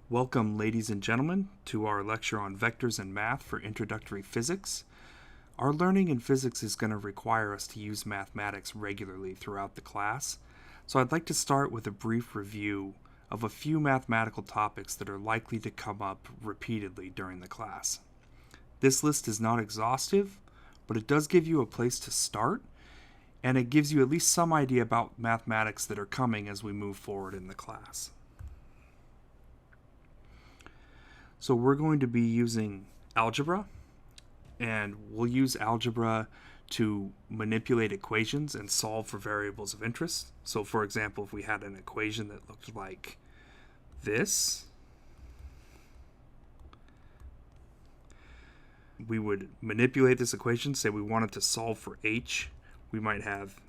Welcome, ladies and gentlemen, to our lecture on vectors and math for introductory physics. Our learning in physics is going to require us to use mathematics regularly throughout the class, so I'd like to start with a brief review of a few mathematical topics that are likely to come up repeatedly during the class. This list is not exhaustive, but it does give you a place to start, and it gives you at least some idea about mathematics that are coming as we move forward in the class. So we're going to be using algebra, and we'll use algebra to manipulate equations and solve for variables of interest. So for example, if we had an equation that looked like this, we would manipulate this equation. Say we wanted to solve for h, we might have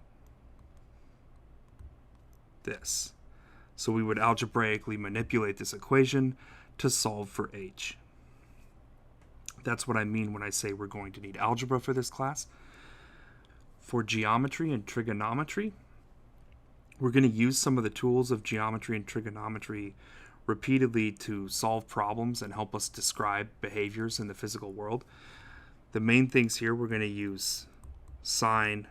this. So we would algebraically manipulate this equation to solve for h. That's what I mean when I say we're going to need algebra for this class. For geometry and trigonometry, we're going to use some of the tools of geometry and trigonometry repeatedly to solve problems and help us describe behaviors in the physical world. The main things here, we're going to use sine,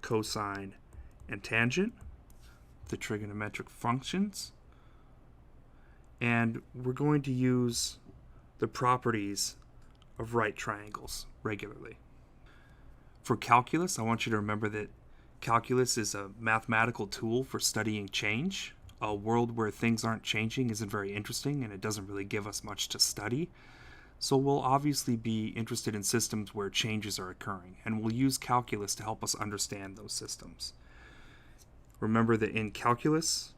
cosine, and tangent, the trigonometric functions. And we're going to use the properties of right triangles regularly. For calculus, I want you to remember that calculus is a mathematical tool for studying change. A world where things aren't changing isn't very interesting, and it doesn't really give us much to study. So we'll obviously be interested in systems where changes are occurring, and we'll use calculus to help us understand those systems. Remember that in calculus,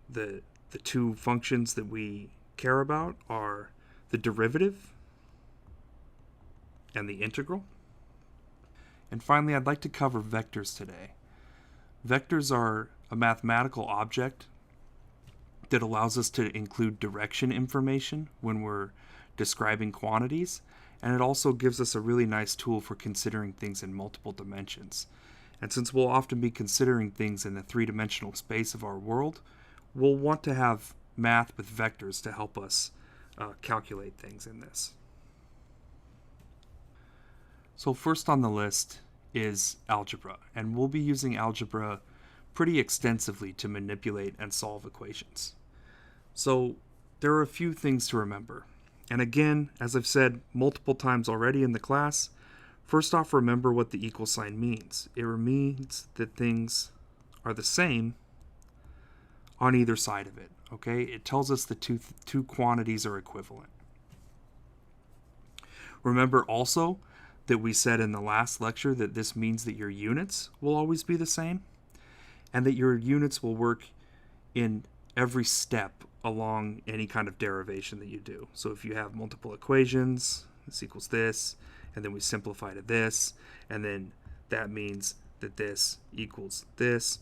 the two functions that we care about are the derivative and the integral. And finally, I'd like to cover vectors today. Vectors are a mathematical object that allows us to include direction information when we're describing quantities, and it also gives us a really nice tool for considering things in multiple dimensions. And since we'll often be considering things in the three-dimensional space of our world, we'll want to have math with vectors to help us calculate things in this. So first on the list is algebra, and we'll be using algebra pretty extensively to manipulate and solve equations. So there are a few things to remember. And again, as I've said multiple times already in the class, first off, remember what the equal sign means. It means that things are the same on either side of it, okay? It tells us the two quantities are equivalent. Remember also that we said in the last lecture that this means that your units will always be the same, and that your units will work in every step along any kind of derivation that you do. So if you have multiple equations, this equals this, and then we simplify to this, and then that means that this equals this,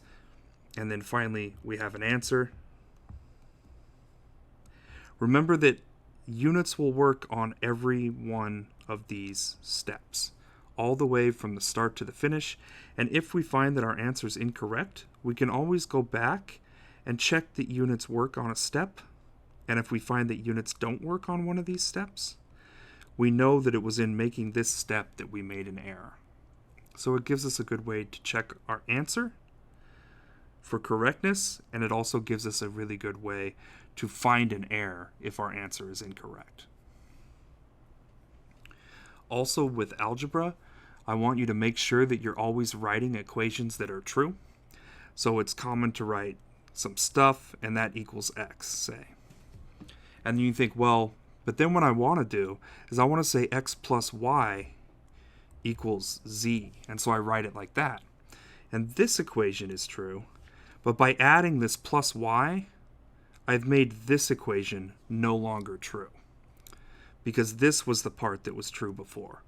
and then finally we have an answer. Remember that units will work on every one of these steps, all the way from the start to the finish, and if we find that our answer is incorrect, we can always go back and check that units work on a step, and if we find that units don't work on one of these steps, we know that it was in making this step that we made an error. So it gives us a good way to check our answer for correctness, and it also gives us a really good way to find an error if our answer is incorrect. Also with algebra, I want you to make sure that you're always writing equations that are true. So it's common to write some stuff and that equals x, say. And you think, well, but then what I want to do is I want to say x plus y equals z, and so I write it like that. And this equation is true, but by adding this plus y, I've made this equation no longer true, because this was the part that was true before.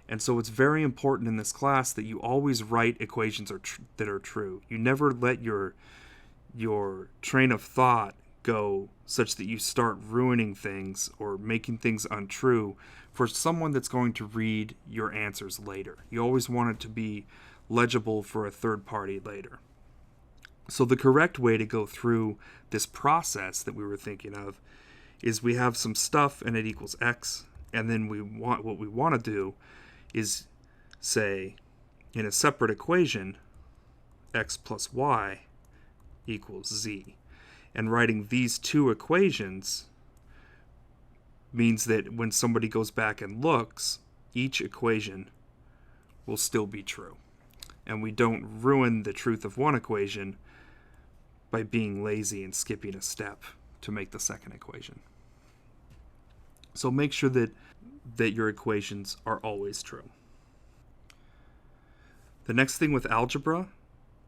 And so it's very important in this class that you always write equations that are true. You never let your train of thought go such that you start ruining things or making things untrue for someone that's going to read your answers later. You always want it to be legible for a third party later. So the correct way to go through this process that we were thinking of is we have some stuff and it equals x, and then what we want to do is say in a separate equation x plus y equals z. And writing these two equations means that when somebody goes back and looks, each equation will still be true. And we don't ruin the truth of one equation by being lazy and skipping a step to make the second equation. So make sure that your equations are always true. The next thing with algebra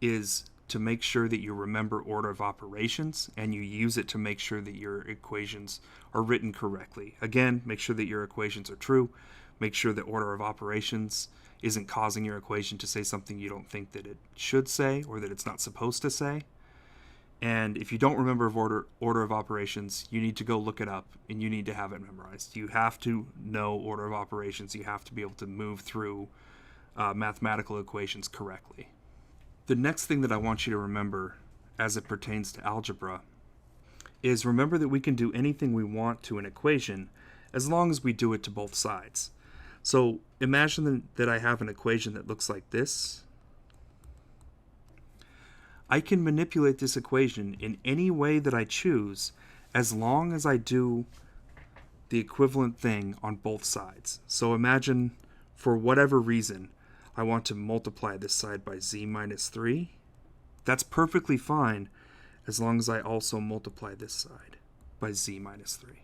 is to make sure that you remember order of operations and you use it to make sure that your equations are written correctly. Again, make sure that your equations are true. Make sure that order of operations isn't causing your equation to say something you don't think that it should say or that it's not supposed to say. And if you don't remember order of operations, you need to go look it up and you need to have it memorized. You have to know order of operations. You have to be able to move through mathematical equations correctly. The next thing that I want you to remember as it pertains to algebra is remember that we can do anything we want to an equation as long as we do it to both sides. So imagine that I have an equation that looks like this. I can manipulate this equation in any way that I choose as long as I do the equivalent thing on both sides. So imagine, for whatever reason, I want to multiply this side by z minus 3. That's perfectly fine as long as I also multiply this side by z minus 3.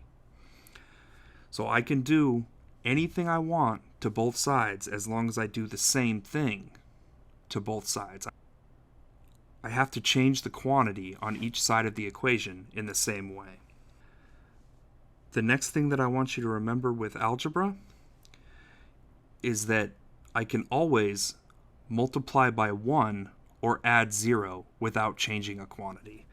So I can do anything I want to both sides as long as I do the same thing to both sides. I have to change the quantity on each side of the equation in the same way. The next thing that I want you to remember with algebra is that I can always multiply by 1 or add 0 without changing a quantity.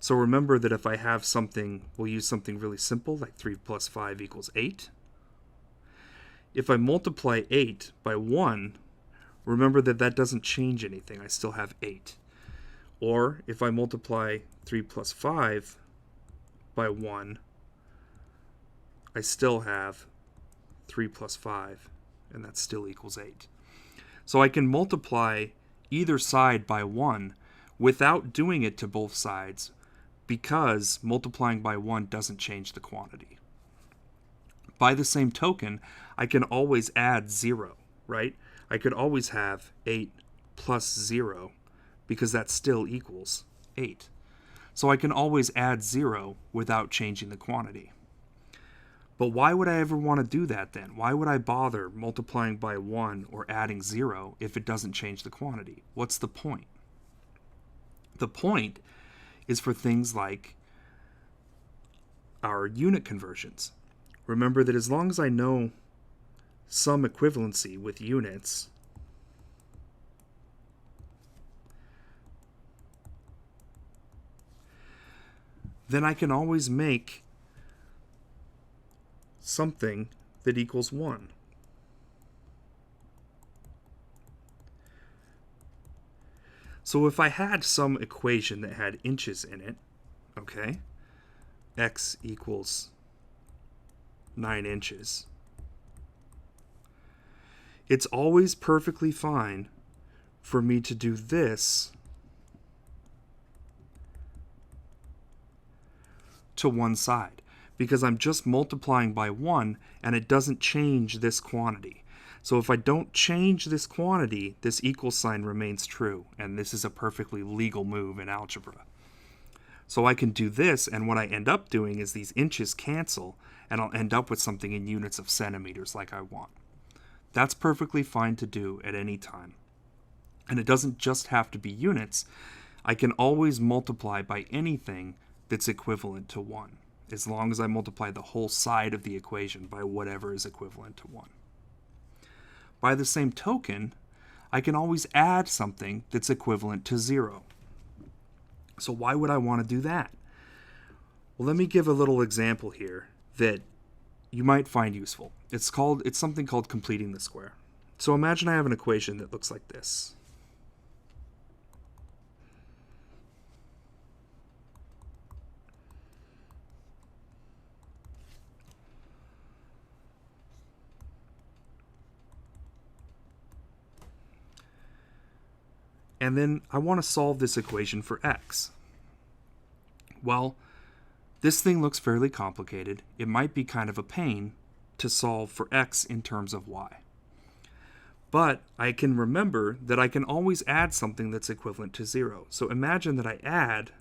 So remember that if I have something, we'll use something really simple like 3 plus 5 equals 8. If I multiply 8 by 1, remember that that doesn't change anything. I still have 8. Or if I multiply 3 plus 5 by 1, I still have 3 plus 5, and that still equals 8. So I can multiply either side by 1 without doing it to both sides because multiplying by 1 doesn't change the quantity. By the same token, I can always add 0, right? I could always have 8 plus 0 because that still equals 8. So I can always add 0 without changing the quantity. But why would I ever want to do that then? Why would I bother multiplying by 1 or adding 0 if it doesn't change the quantity? What's the point? The point is for things like our unit conversions. Remember that as long as I know some equivalency with units, then I can always make something that equals 1. So if I had some equation that had inches in it, okay, x equals 9 inches, it's always perfectly fine for me to do this to one side because I'm just multiplying by 1 and it doesn't change this quantity. So if I don't change this quantity, this equal sign remains true, and this is a perfectly legal move in algebra. So I can do this, and what I end up doing is these inches cancel, and I'll end up with something in units of centimeters like I want. That's perfectly fine to do at any time. And it doesn't just have to be units. I can always multiply by anything that's equivalent to 1, as long as I multiply the whole side of the equation by whatever is equivalent to 1. By the same token, I can always add something that's equivalent to 0. So why would I want to do that? Well, let me give a little example here that you might find useful. It's something called completing the square. So imagine I have an equation that looks like this. And then I want to solve this equation for x. Well, this thing looks fairly complicated. It might be kind of a pain to solve for x in terms of y. But I can remember that I can always add something that's equivalent to 0. So imagine that I add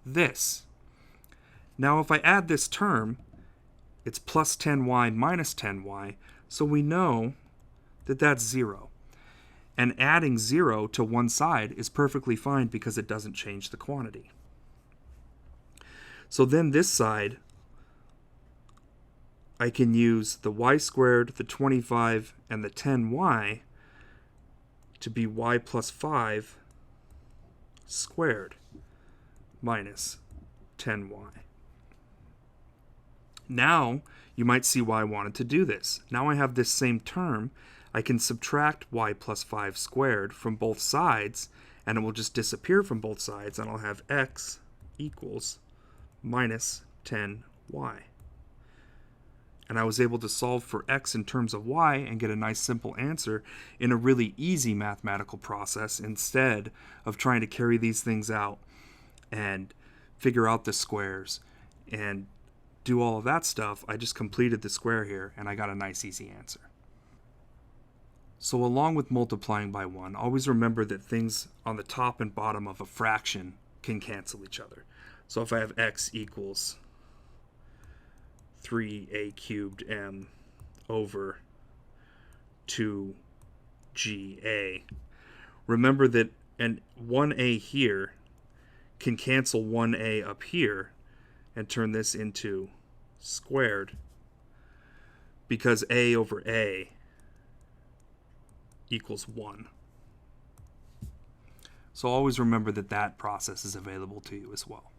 this. Now if I add this term, it's plus 10y minus 10y, so we know that that's 0. And adding 0 to one side is perfectly fine because it doesn't change the quantity. So then this side, I can use the y squared, the 25, and the 10y to be y plus 5 squared minus 10y. Now, you might see why I wanted to do this. Now I have this same term. I can subtract y plus 5 squared from both sides, and it will just disappear from both sides, and I'll have x equals minus 10y. And I was able to solve for x in terms of y and get a nice simple answer in a really easy mathematical process instead of trying to carry these things out and figure out the squares and do all of that stuff. I just completed the square here and I got a nice easy answer. So along with multiplying by 1, always remember that things on the top and bottom of a fraction can cancel each other. So if I have x equals 3a cubed m over 2ga, remember that an 1a here can cancel 1a up here and turn this into squared because a over a equals 1. So always remember that that process is available to you as well.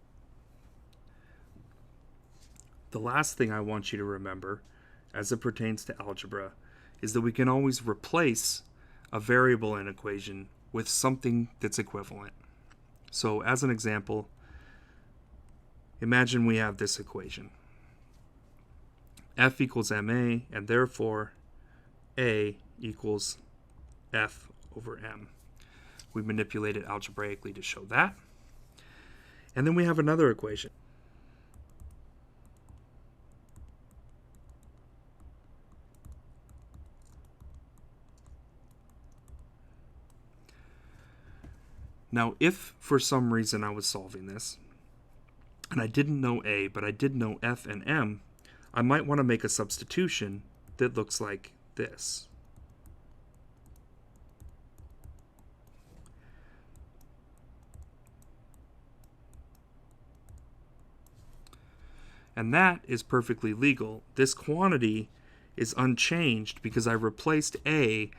The last thing I want you to remember as it pertains to algebra is that we can always replace a variable in an equation with something that's equivalent. So as an example, imagine we have this equation. F equals ma, and therefore a equals f over m. We manipulate it algebraically to show that. And then we have another equation. Now, if for some reason I was solving this, and I didn't know a, but I did know f and m, I might want to make a substitution that looks like this. And that is perfectly legal. This quantity is unchanged because I replaced a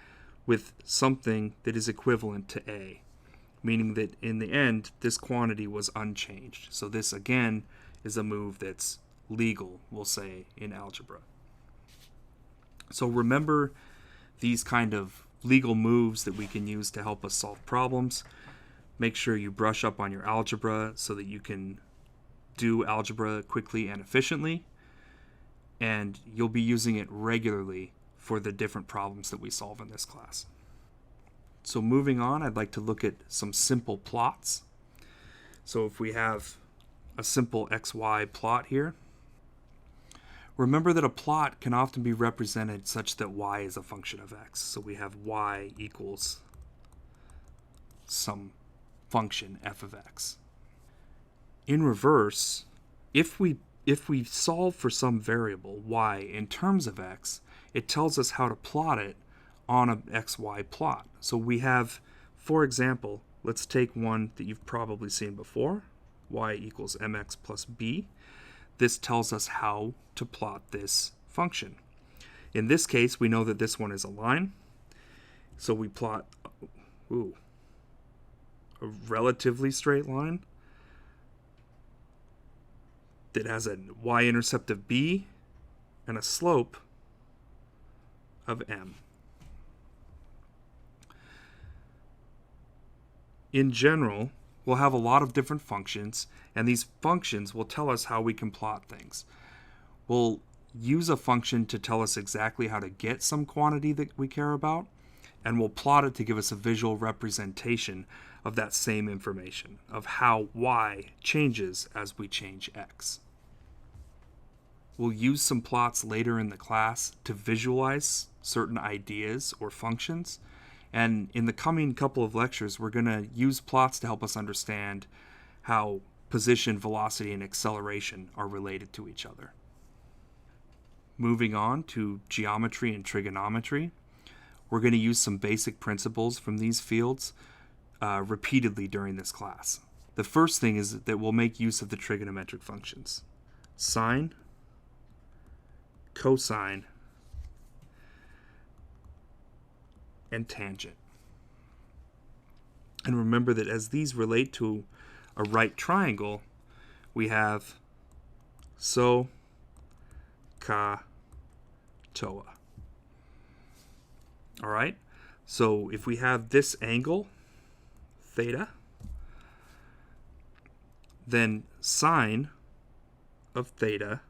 with something that is equivalent to a, meaning that in the end, this quantity was unchanged. So this, again, is a move that's legal, we'll say, in algebra. So remember these kind of legal moves that we can use to help us solve problems. Make sure you brush up on your algebra so that you can do algebra quickly and efficiently, and you'll be using it regularly for the different problems that we solve in this class. So moving on, I'd like to look at some simple plots. So if we have a simple xy plot here, remember that a plot can often be represented such that y is a function of x. So we have y equals some function f of x. In reverse, if we solve for some variable y in terms of x, it tells us how to plot it on a xy plot. So we have, for example, let's take one that you've probably seen before, y equals mx plus b. This tells us how to plot this function. In this case, we know that this one is a line, so we plot a relatively straight line that has a y-intercept of b and a slope of m. In general, we'll have a lot of different functions, and these functions will tell us how we can plot things. We'll use a function to tell us exactly how to get some quantity that we care about, and we'll plot it to give us a visual representation of that same information, of how y changes as we change x. We'll use some plots later in the class to visualize certain ideas or functions, and in the coming couple of lectures, we're going to use plots to help us understand how position, velocity, and acceleration are related to each other. Moving on to geometry and trigonometry, we're going to use some basic principles from these fields repeatedly during this class. The first thing is that we'll make use of the trigonometric functions: sine, cosine, and tangent. And remember that as these relate to a right triangle, we have SO, CA, TOA. All right, so if we have this angle, theta, then sine of theta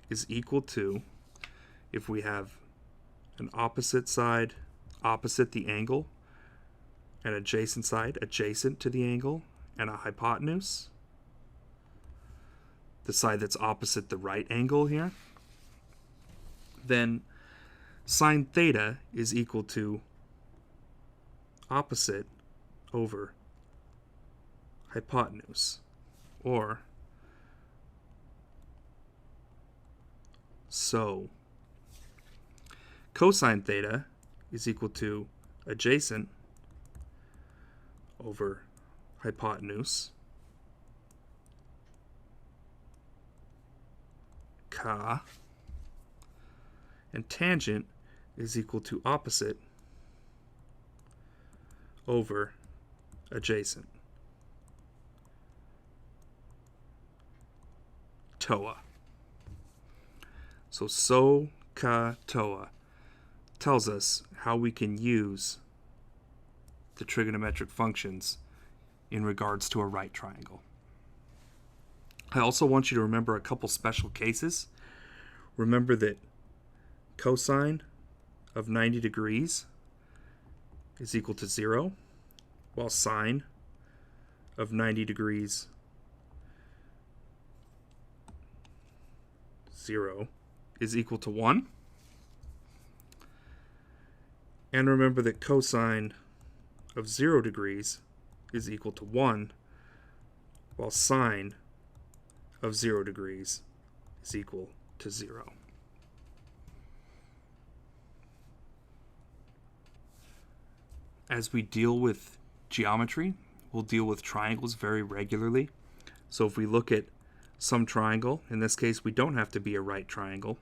is equal to, if we have an opposite side opposite the angle, an adjacent side adjacent to the angle, and a hypotenuse, the side that's opposite the right angle here, then sine theta is equal to opposite over hypotenuse, or so cosine theta is equal to adjacent over hypotenuse, CA, and tangent is equal to opposite over adjacent, TOA. So CA, TOA tells us how we can use the trigonometric functions in regards to a right triangle. I also want you to remember a couple special cases. Remember that cosine of 90 degrees is equal to 0, while sine of 90 degrees 0 is equal to 1. And remember that cosine of 0 degrees is equal to 1, while sine of 0 degrees is equal to 0. As we deal with geometry, we'll deal with triangles very regularly. So if we look at some triangle, in this case we don't have to be a right triangle,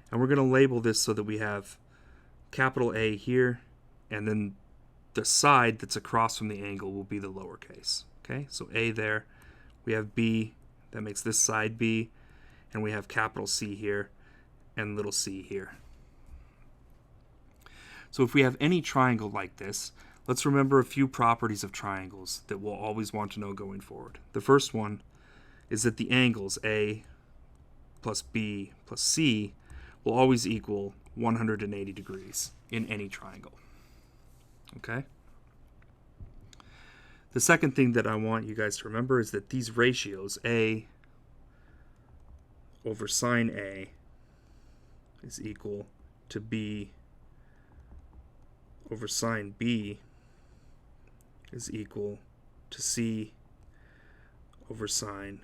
and we're going to label this so that we have capital A here, and then the side that's across from the angle will be the lowercase. Okay, so A there, we have B, that makes this side B, and we have capital C here and little c here. So if we have any triangle like this, let's remember a few properties of triangles that we'll always want to know going forward. The first one is that the angles A plus B plus C will always equal 180 degrees in any triangle. Okay? The second thing that I want you guys to remember is that these ratios, A over sine A, is equal to B over sine B is equal to C over sine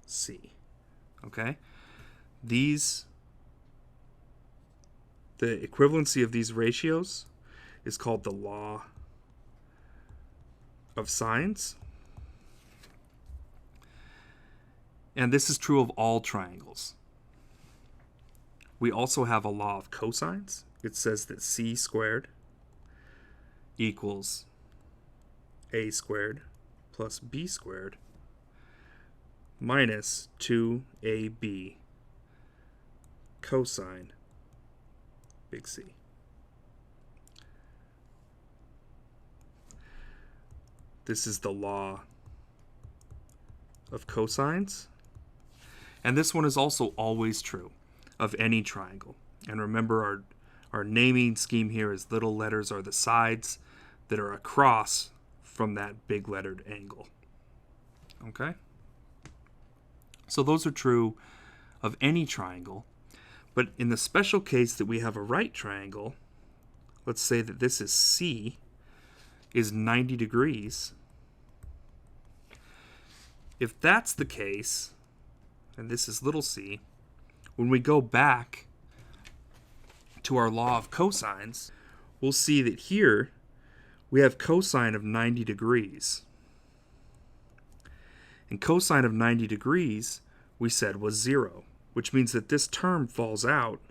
C. Okay? The equivalency of these ratios is called the law of sines. And this is true of all triangles. We also have a law of cosines. It says that c squared equals a squared plus b squared minus 2ab cosine big C. This is the law of cosines. And this one is also always true of any triangle. And remember, our naming scheme here is little letters are the sides that are across from that big lettered angle. Okay? So those are true of any triangle. But in the special case that we have a right triangle, let's say that this is C, is 90 degrees. If that's the case, and this is little c, when we go back to our law of cosines, we'll see that here we have cosine of 90 degrees. And cosine of 90 degrees, we said, was 0, which means that this term falls out.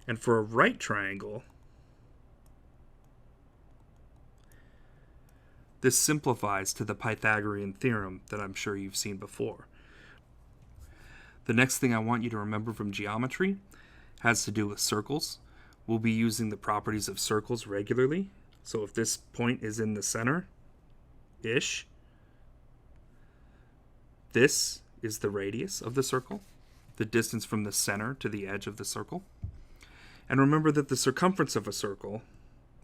And for a right triangle, this simplifies to the Pythagorean theorem that I'm sure you've seen before. The next thing I want you to remember from geometry has to do with circles. We'll be using the properties of circles regularly. So if this point is in the center-ish, this is the radius of the circle, the distance from the center to the edge of the circle. And remember that the circumference of a circle,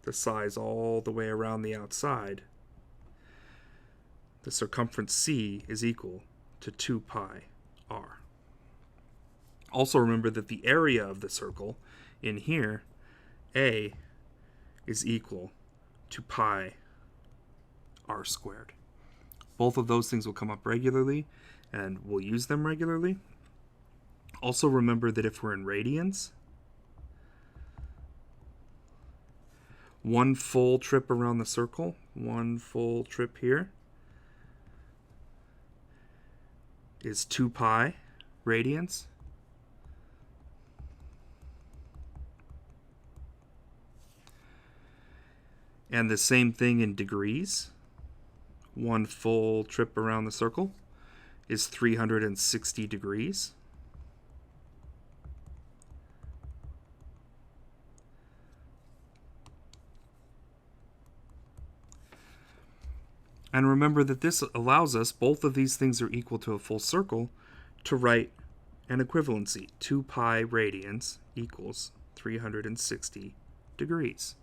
the size all the way around the outside, the circumference C is equal to 2 pi r. Also remember that the area of the circle in here, A, is equal to pi r squared. Both of those things will come up regularly, and we'll use them regularly. Also remember that if we're in radians, one full trip around the circle, one full trip here, is 2 pi radians. And the same thing in degrees. One full trip around the circle is 360 degrees. And remember that this allows us, both of these things are equal to a full circle, to write an equivalency. 2 pi radians equals 360 degrees.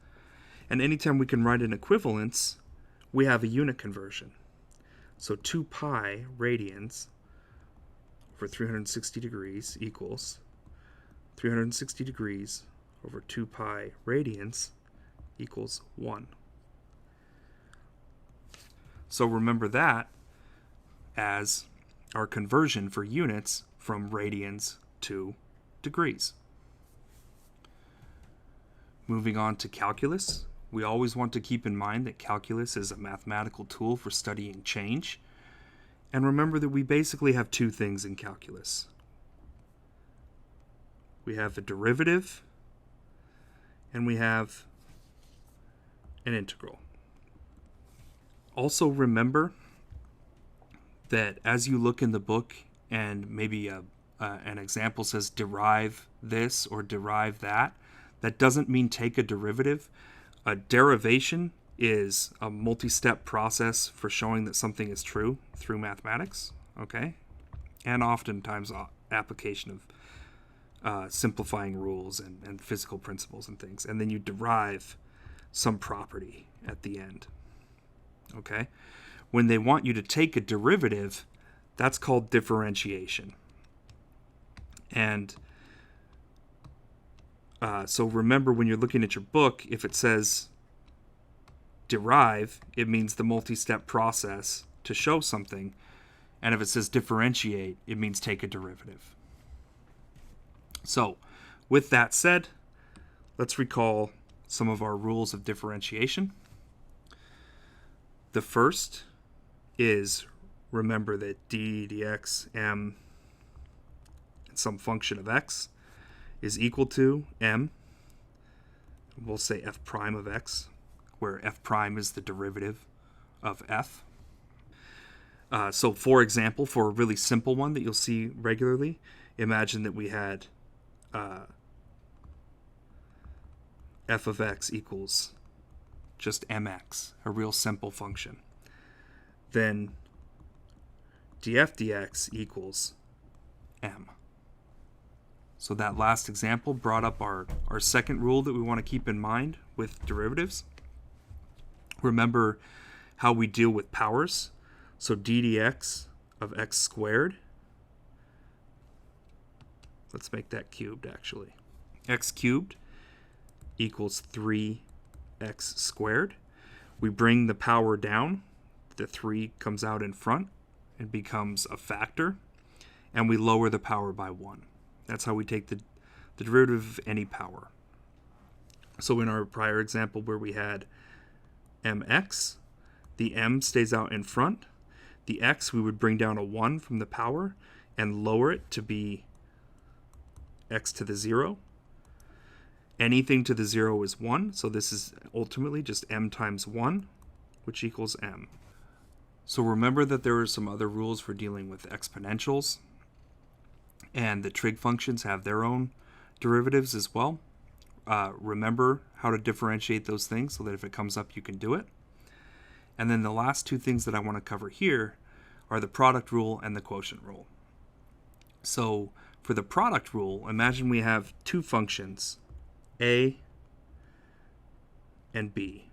And anytime we can write an equivalence, we have a unit conversion. So 2 pi radians over 360 degrees equals 360 degrees over 2 pi radians equals 1. So remember that as our conversion for units from radians to degrees. Moving on to calculus. We always want to keep in mind that calculus is a mathematical tool for studying change. And remember that we basically have two things in calculus. We have a derivative, and we have an integral. Also remember that as you look in the book and maybe an example says derive this or derive that, that doesn't mean take a derivative. A derivation is a multi-step process for showing that something is true through mathematics, okay? And oftentimes application of simplifying rules and physical principles and things. And then you derive some property at the end, okay? When they want you to take a derivative, that's called differentiation. And so remember, when you're looking at your book, if it says derive, it means the multi-step process to show something. And if it says differentiate, it means take a derivative. So with that said, let's recall some of our rules of differentiation. The first is, remember that d, dx, m, some function of x is equal to m. We'll say f prime of x, where f prime is the derivative of f. So for example, for a really simple one that you'll see regularly, imagine that we had f of x equals just mx, a real simple function. Then df dx equals m. So that last example brought up our second rule that we want to keep in mind with derivatives. Remember how we deal with powers. So d dx of x squared, let's make that cubed actually. X cubed equals 3x squared. We bring the power down, the 3 comes out in front and becomes a factor, and we lower the power by 1. That's how we take the derivative of any power. So in our prior example where we had mx, the m stays out in front. The x, we would bring down a 1 from the power and lower it to be x to the 0. Anything to the 0 is 1, so this is ultimately just m times 1, which equals m. So remember that there are some other rules for dealing with exponentials, and the trig functions have their own derivatives as well. Remember how to differentiate those things so that if it comes up, you can do it. And then the last two things that I want to cover here are the product rule and the quotient rule. So for the product rule, imagine we have two functions, a and b,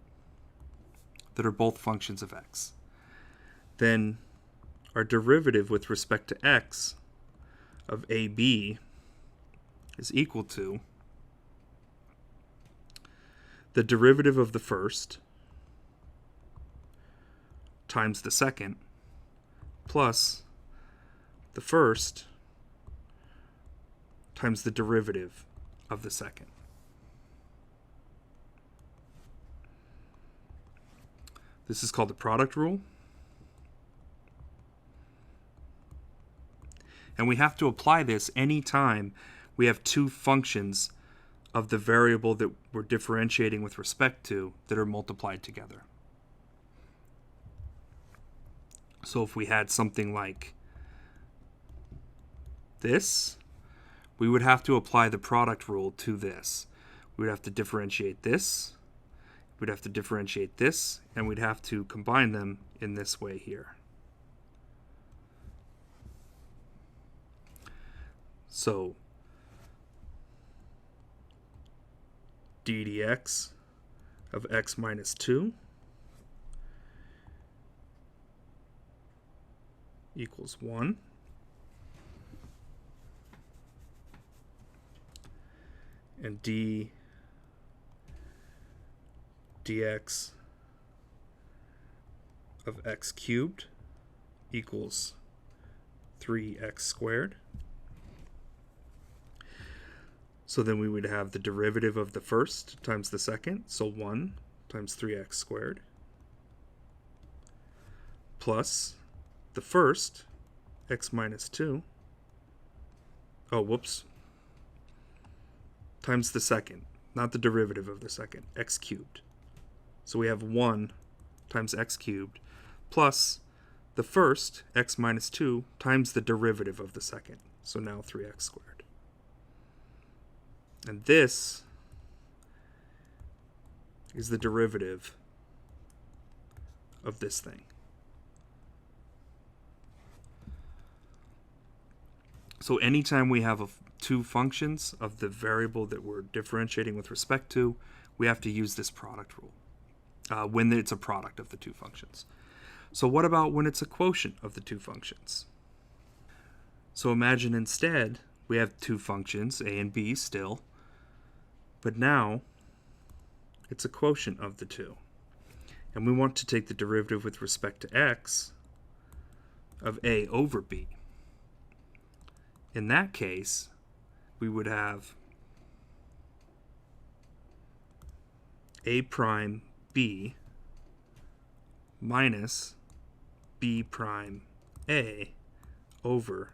that are both functions of x. Then our derivative with respect to x of ab is equal to the derivative of the first times the second plus the first times the derivative of the second. This is called the product rule. And we have to apply this anytime we have two functions of the variable that we're differentiating with respect to that are multiplied together. So if we had something like this, we would have to apply the product rule to this. We would have to differentiate this, we'd have to differentiate this, and we'd have to combine them in this way here. So d dx of x minus 2 equals 1. And d dx of x cubed equals 3x squared. So then we would have the derivative of the first times the second, so 1 times 3x squared, plus the first, x minus 2, times the second, not the derivative of the second, x cubed. So we have 1 times x cubed plus the first, x minus 2, times the derivative of the second, so now 3x squared. And this is the derivative of this thing. So anytime we have two functions of the variable that we're differentiating with respect to, we have to use this product rule when it's a product of the two functions. So what about when it's a quotient of the two functions? So imagine instead we have two functions, a and b still, but now it's a quotient of the two. And we want to take the derivative with respect to x of a over b. In that case, we would have a prime b minus b prime a over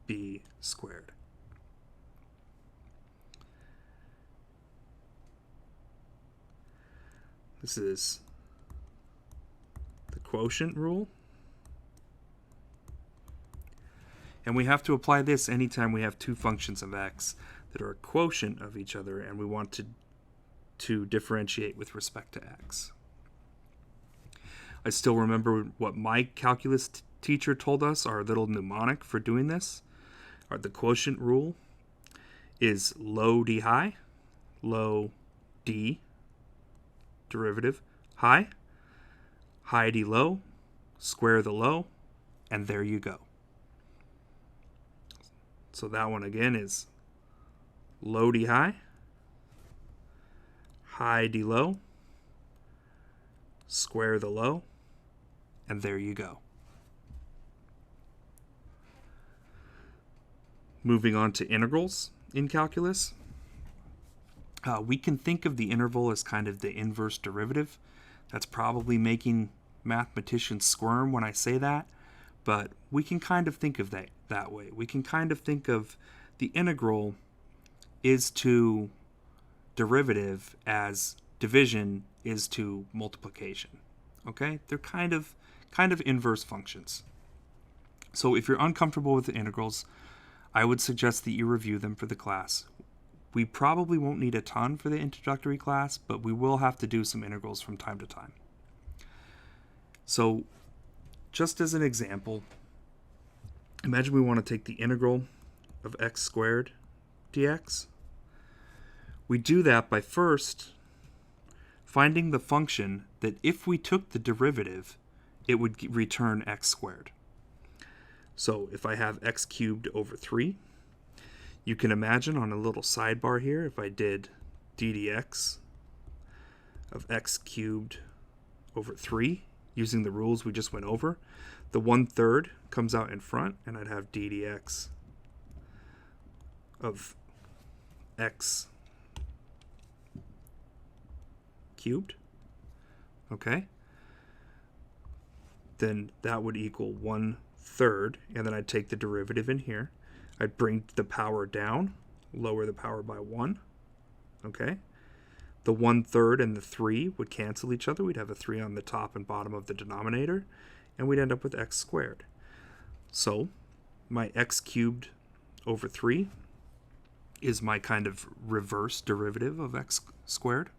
b squared. This is the quotient rule. And we have to apply this anytime we have two functions of x that are a quotient of each other and we want to differentiate with respect to x. I still remember what my calculus teacher told us, our little mnemonic for doing this, or the quotient rule, is low d high, low d derivative high, high d low, square the low, and there you go. So that one again is low d high, high d low, square the low, and there you go. Moving on to integrals in calculus. We can think of the interval as kind of the inverse derivative. That's probably making mathematicians squirm when I say that, but we can kind of think of that way. We can kind of think of the integral is to derivative as division is to multiplication. Okay? They're kind of inverse functions. So if you're uncomfortable with the integrals, I would suggest that you review them for the class. We probably won't need a ton for the introductory class, but we will have to do some integrals from time to time. So just as an example, imagine we want to take the integral of x squared dx. We do that by first finding the function that if we took the derivative, it would return x squared. So if I have x cubed over 3, you can imagine on a little sidebar here, if I did d dx of x cubed over 3, using the rules we just went over, the 1/3 comes out in front, and I'd have d dx of x cubed. Okay? Then that would equal 1/3, and then I'd take the derivative in here. I'd bring the power down, lower the power by 1. Okay? The 1/3 and the 3 would cancel each other. We'd have a 3 on the top and bottom of the denominator, and we'd end up with x squared. So my x cubed over 3 is my kind of reverse derivative of x squared.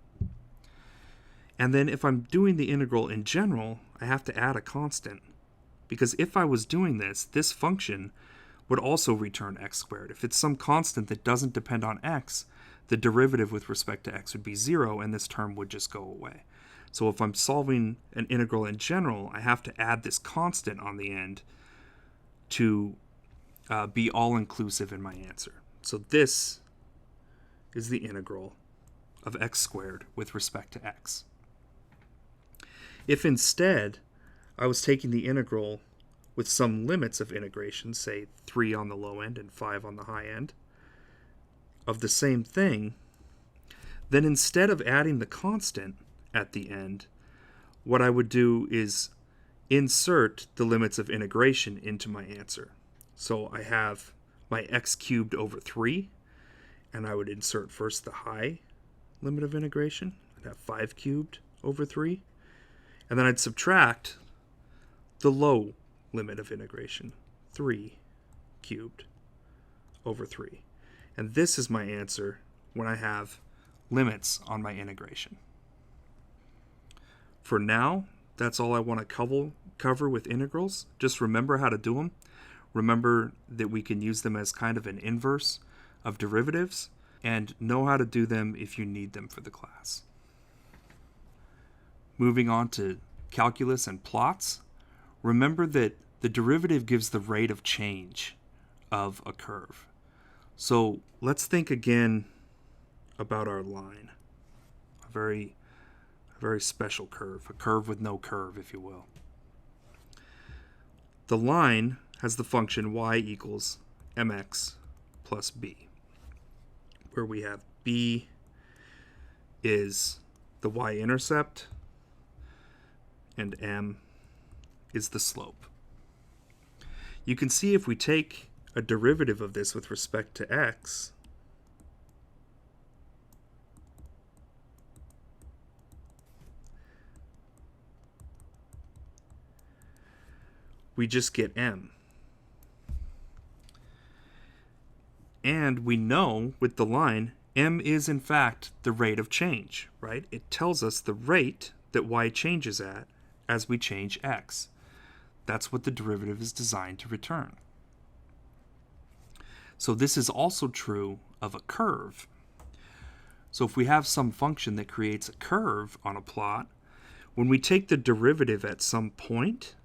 And then if I'm doing the integral in general, I have to add a constant. Because if I was doing this function would also return x squared. If it's some constant that doesn't depend on x, the derivative with respect to x would be 0, and this term would just go away. So if I'm solving an integral in general, I have to add this constant on the end to be all-inclusive in my answer. So this is the integral of x squared with respect to x. If instead I was taking the integral with some limits of integration, say 3 on the low end and 5 on the high end, of the same thing, then instead of adding the constant at the end, what I would do is insert the limits of integration into my answer. So I have my x cubed over 3, and I would insert first the high limit of integration. I'd have 5 cubed over 3, and then I'd subtract the low limit of integration, 3 cubed over 3. And this is my answer when I have limits on my integration. For now, that's all I want to cover with integrals. Just remember how to do them. Remember that we can use them as kind of an inverse of derivatives, and know how to do them if you need them for the class. Moving on to calculus and plots, remember that the derivative gives the rate of change of a curve. So let's think again about our line. A very special curve, a curve with no curve, if you will. The line has the function y equals mx plus b, where we have b is the y-intercept and m is the slope. You can see if we take a derivative of this with respect to x, we just get m. And we know with the line, m is in fact the rate of change, right? It tells us the rate that y changes at as we change x. That's what the derivative is designed to return. So this is also true of a curve. So if we have some function that creates a curve on a plot, when we take the derivative at some point,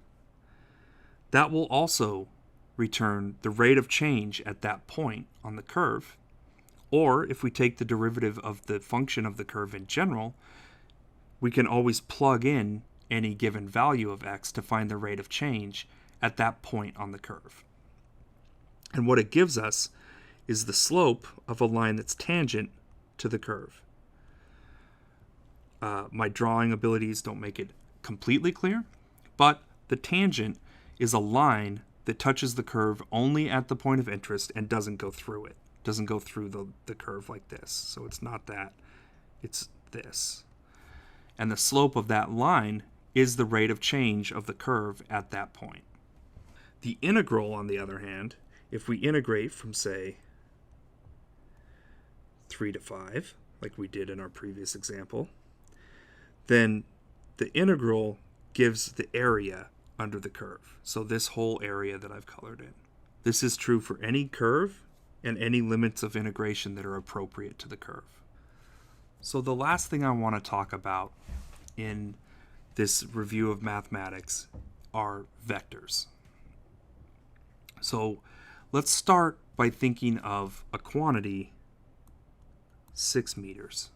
that will also return the rate of change at that point on the curve. Or if we take the derivative of the function of the curve in general, we can always plug in any given value of x to find the rate of change at that point on the curve. And what it gives us is the slope of a line that's tangent to the curve. My drawing abilities don't make it completely clear, but the tangent is a line that touches the curve only at the point of interest and doesn't go through it. Doesn't go through the curve like this. So it's not that, it's this. And the slope of that line is the rate of change of the curve at that point. The integral, on the other hand, if we integrate from, say, 3 to 5, like we did in our previous example, then the integral gives the area under the curve. So this whole area that I've colored in. This is true for any curve and any limits of integration that are appropriate to the curve. So the last thing I want to talk about in this review of mathematics are vectors. So let's start by thinking of a quantity 6 meters.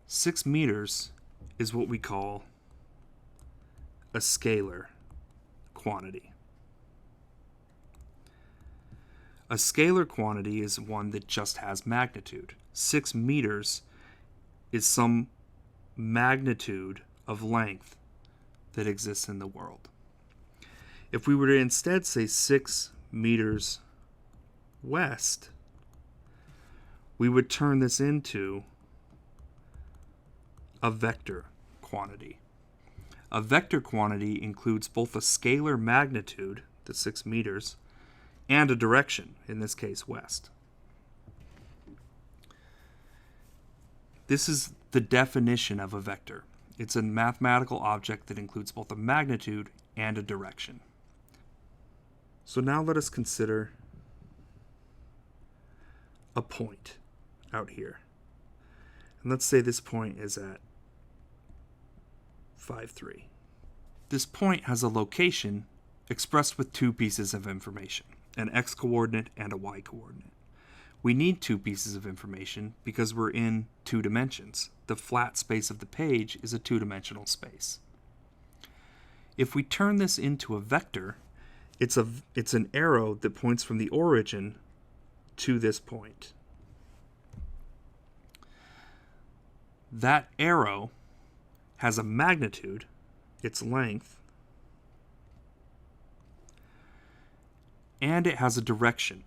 6 meters is what we call a scalar quantity. A scalar quantity is one that just has magnitude. 6 meters is some magnitude of length that exists in the world. If we were to instead say 6 meters west, we would turn this into a vector quantity. A vector quantity includes both a scalar magnitude, the 6 meters, and a direction, in this case west. This is the definition of a vector. It's a mathematical object that includes both a magnitude and a direction. So now let us consider a point out here. And let's say this point is at 5, 3. This point has a location expressed with two pieces of information, an x-coordinate and a y-coordinate. We need two pieces of information because we're in 2 dimensions. The flat space of the page is a 2-dimensional space. If we turn this into a vector, it's an arrow that points from the origin to this point. That arrow has a magnitude, its length, and it has a direction.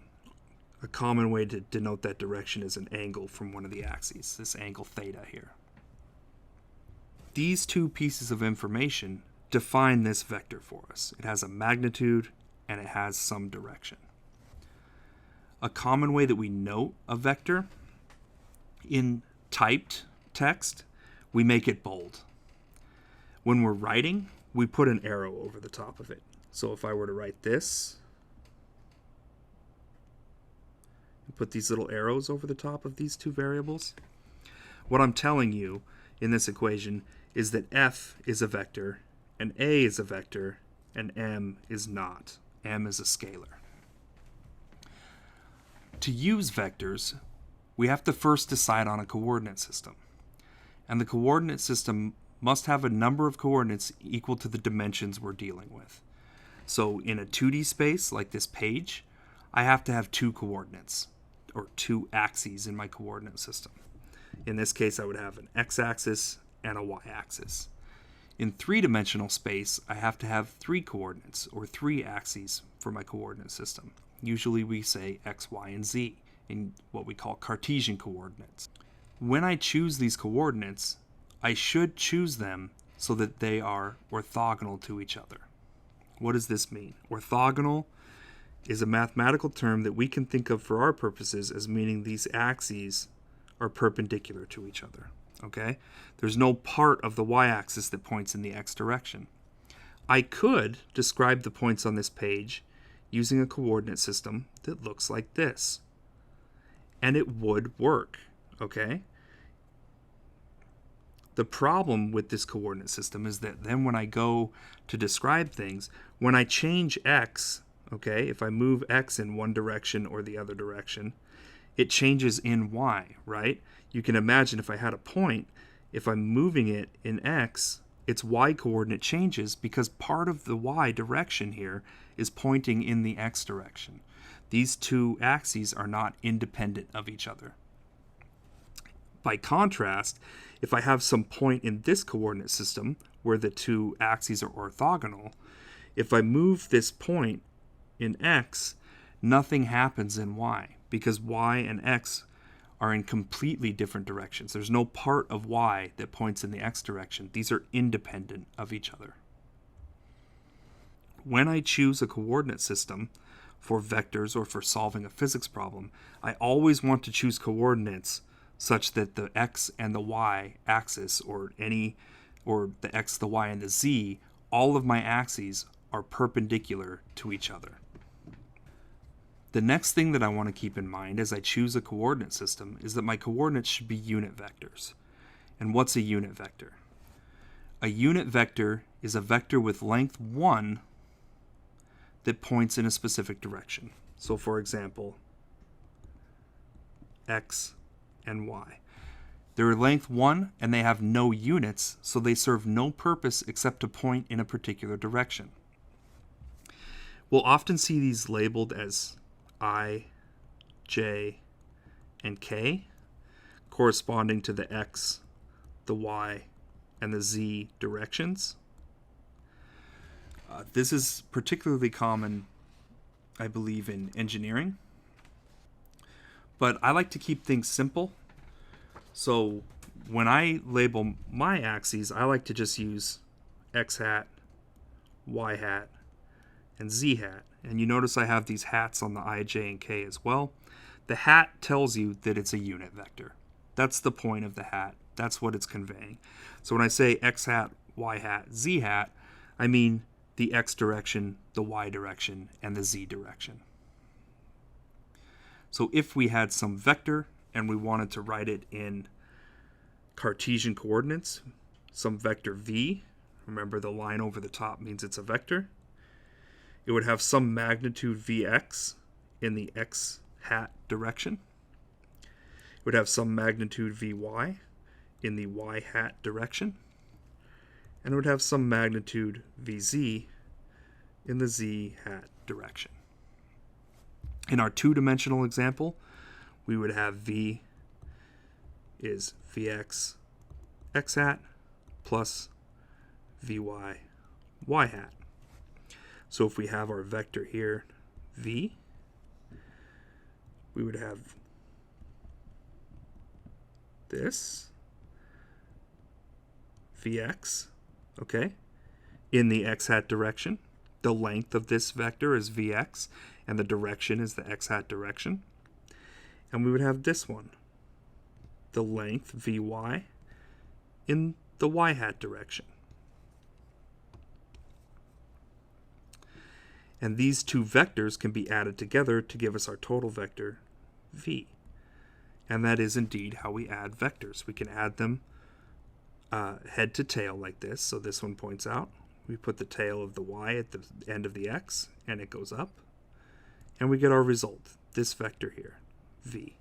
A common way to denote that direction is an angle from one of the axes, this angle theta here. These two pieces of information define this vector for us. It has a magnitude and it has some direction. A common way that we note a vector in typed text, we make it bold. When we're writing, we put an arrow over the top of it. So if I were to write this, put these little arrows over the top of these two variables, what I'm telling you in this equation is that f is a vector, and a is a vector, and m is not. M is a scalar. To use vectors, we have to first decide on a coordinate system. And the coordinate system must have a number of coordinates equal to the dimensions we're dealing with. So in a 2D space like this page, I have to have 2 coordinates, or 2 axes in my coordinate system. In this case, I would have an x-axis and a y-axis. In 3-dimensional space, I have to have 3 coordinates, or 3 axes for my coordinate system. Usually we say x, y, and z in what we call Cartesian coordinates. When I choose these coordinates, I should choose them so that they are orthogonal to each other. What does this mean? Orthogonal is a mathematical term that we can think of for our purposes as meaning these axes are perpendicular to each other. Okay? There's no part of the y-axis that points in the x direction. I could describe the points on this page using a coordinate system that looks like this. and it would work, okay? The problem with this coordinate system is that then when I go to describe things, when I change x, okay, if I move x in one direction or the other direction, it changes in y, right? You can imagine if I had a point, if I'm moving it in x, its y coordinate changes because part of the y direction here is pointing in the x direction. These two axes are not independent of each other. By contrast, if I have some point in this coordinate system where the two axes are orthogonal, if I move this point in x, nothing happens in y because y and x are in completely different directions. There's no part of y that points in the x direction. These are independent of each other. When I choose a coordinate system for vectors or for solving a physics problem, I always want to choose coordinates such that the x and the y axis, or the x, the y, and the z, all of my axes are perpendicular to each other. The next thing that I want to keep in mind as I choose a coordinate system is that my coordinates should be unit vectors. And what's a unit vector? A unit vector is a vector with length 1 that points in a specific direction. So for example, x and y. They're length 1 and they have no units, so they serve no purpose except to point in a particular direction. We'll often see these labeled as I, j, and k, corresponding to the x, the y, and the z directions. This is particularly common, I believe, in engineering. But I like to keep things simple. So when I label my axes, I like to just use x hat, y hat, and z hat. And you notice I have these hats on the I, j, and k as well. The hat tells you that it's a unit vector. That's the point of the hat. That's what it's conveying. So when I say x hat, y hat, z hat, I mean the x direction, the y direction, and the z direction. So if we had some vector and we wanted to write it in Cartesian coordinates, some vector v, remember the line over the top means it's a vector, it would have some magnitude vx in the x hat direction. It would have some magnitude vy in the y hat direction. And it would have some magnitude vz in the z hat direction. In our two-dimensional example, we would have v is vx x hat plus vy y hat. So if we have our vector here, v, we would have this, vx, okay, in the x hat direction. The length of this vector is vx, and the direction is the x hat direction. And we would have this one, the length vy, in the y hat direction. And these two vectors can be added together to give us our total vector v. And that is indeed how we add vectors. We can add them head to tail like this. So this one points out. We put the tail of the y at the end of the x, and it goes up. And we get our result, this vector here, v.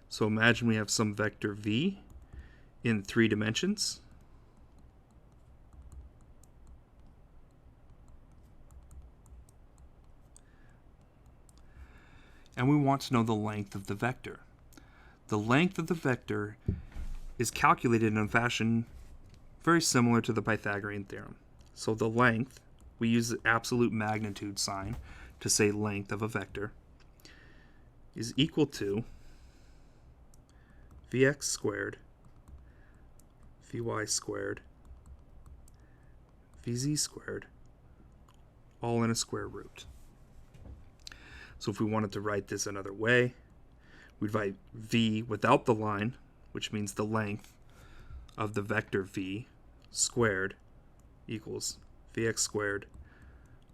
So imagine we have some vector v in 3 dimensions. And we want to know the length of the vector. The length of the vector is calculated in a fashion very similar to the Pythagorean theorem. So the length, we use the absolute magnitude sign to say length of a vector, is equal to vx squared, vy squared, vz squared, all in a square root. So if we wanted to write this another way, we'd write v without the line, which means the length of the vector v squared equals vx squared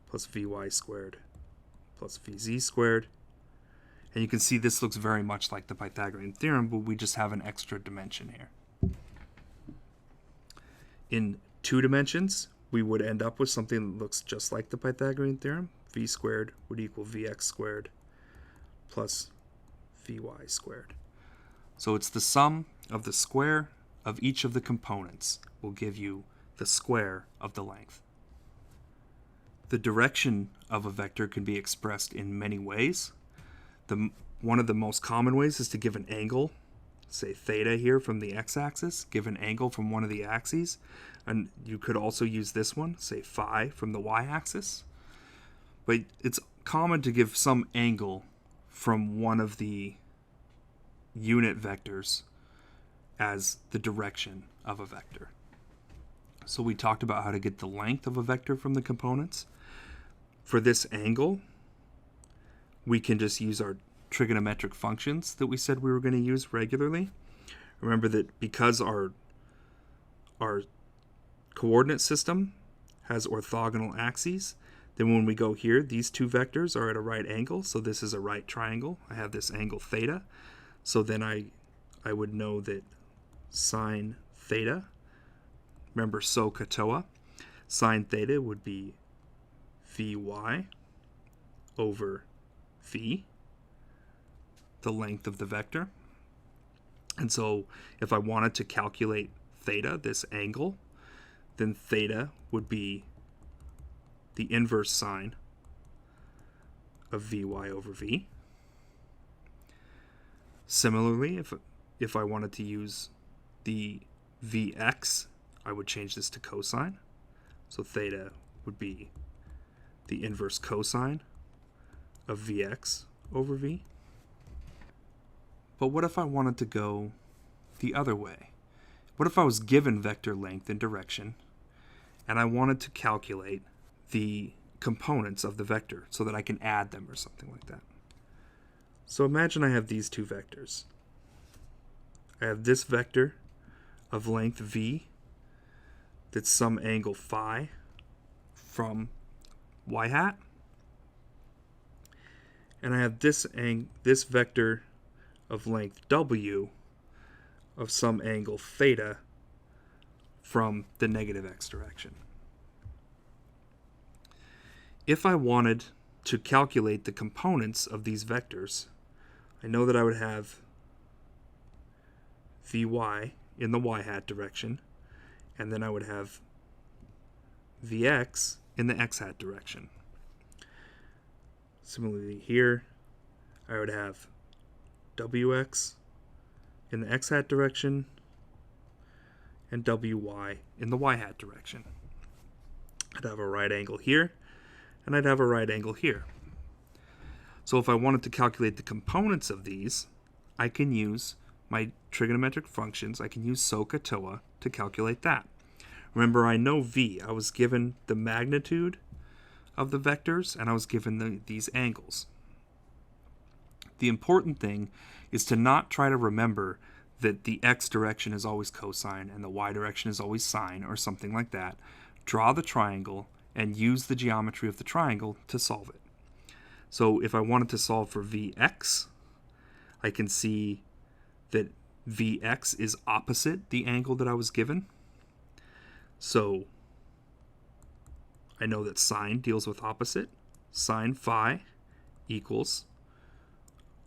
plus vy squared plus vz squared. And you can see this looks very much like the Pythagorean theorem, but we just have an extra dimension here. In 2 dimensions, we would end up with something that looks just like the Pythagorean theorem. V squared would equal Vx squared plus Vy squared. So it's the sum of the square of each of the components will give you the square of the length. The direction of a vector can be expressed in many ways. One of the most common ways is to give an angle, say theta here from the x-axis, give an angle from one of the axes. And you could also use this one, say phi from the y-axis. But it's common to give some angle from one of the unit vectors as the direction of a vector. So we talked about how to get the length of a vector from the components. For this angle, we can just use our trigonometric functions that we said we were going to use regularly. Remember that because our coordinate system has orthogonal axes, then when we go here, these 2 vectors are at a right angle, so this is a right triangle. I have this angle theta, so then I would know that sine theta, remember SOHCAHTOA, sine theta would be Vy over V, the length of the vector. And so if I wanted to calculate theta, this angle, then theta would be the inverse sine of Vy over V. Similarly, if I wanted to use the Vx, I would change this to cosine. So theta would be the inverse cosine of Vx over V. But what if I wanted to go the other way? What if I was given vector length and direction, and I wanted to calculate the components of the vector so that I can add them or something like that? So imagine I have these 2 vectors. I have this vector of length v that's some angle phi from y hat, and I have this vector of length w of some angle theta from the negative x direction. If I wanted to calculate the components of these vectors, I know that I would have Vy in the y hat direction, and then I would have Vx in the x hat direction. Similarly here, I would have Wx in the x hat direction and Wy in the y hat direction. I'd have a right angle here, and I'd have a right angle here. So if I wanted to calculate the components of these, I can use my trigonometric functions. I can use SOHCAHTOA to calculate that. Remember, I know v. I was given the magnitude of the vectors, and I was given these angles. The important thing is to not try to remember that the x direction is always cosine and the y direction is always sine or something like that. Draw the triangle and use the geometry of the triangle to solve it. So if I wanted to solve for Vx, I can see that Vx is opposite the angle that I was given. So I know that sine deals with opposite. Sine phi equals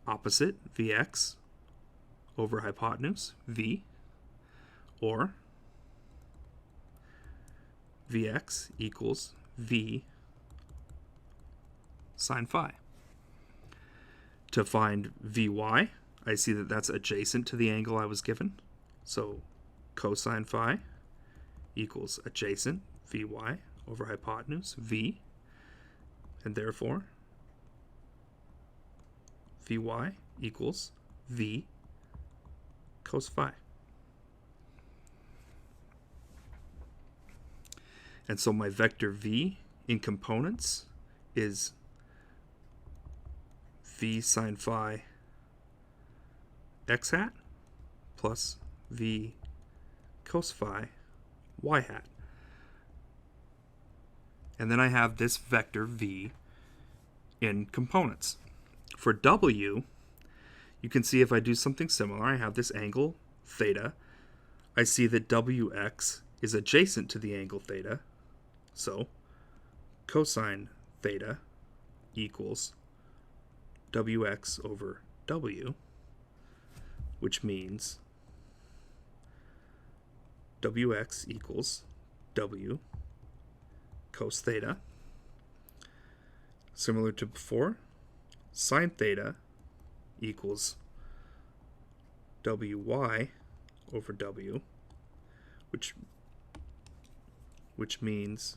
opposite Vx over hypotenuse V, or Vx equals V sine phi. To find Vy, I see that that's adjacent to the angle I was given. So cosine phi equals adjacent Vy over hypotenuse V, and therefore Vy equals V cos phi. And so my vector V in components is V sine phi x hat plus V cos phi y hat. And then I have this vector V in components. For W, you can see if I do something similar, I have this angle theta. I see that WX is adjacent to the angle theta. So cosine theta equals WX over W, which means WX equals W cos theta. Similar to before, sine theta equals WY over W, which means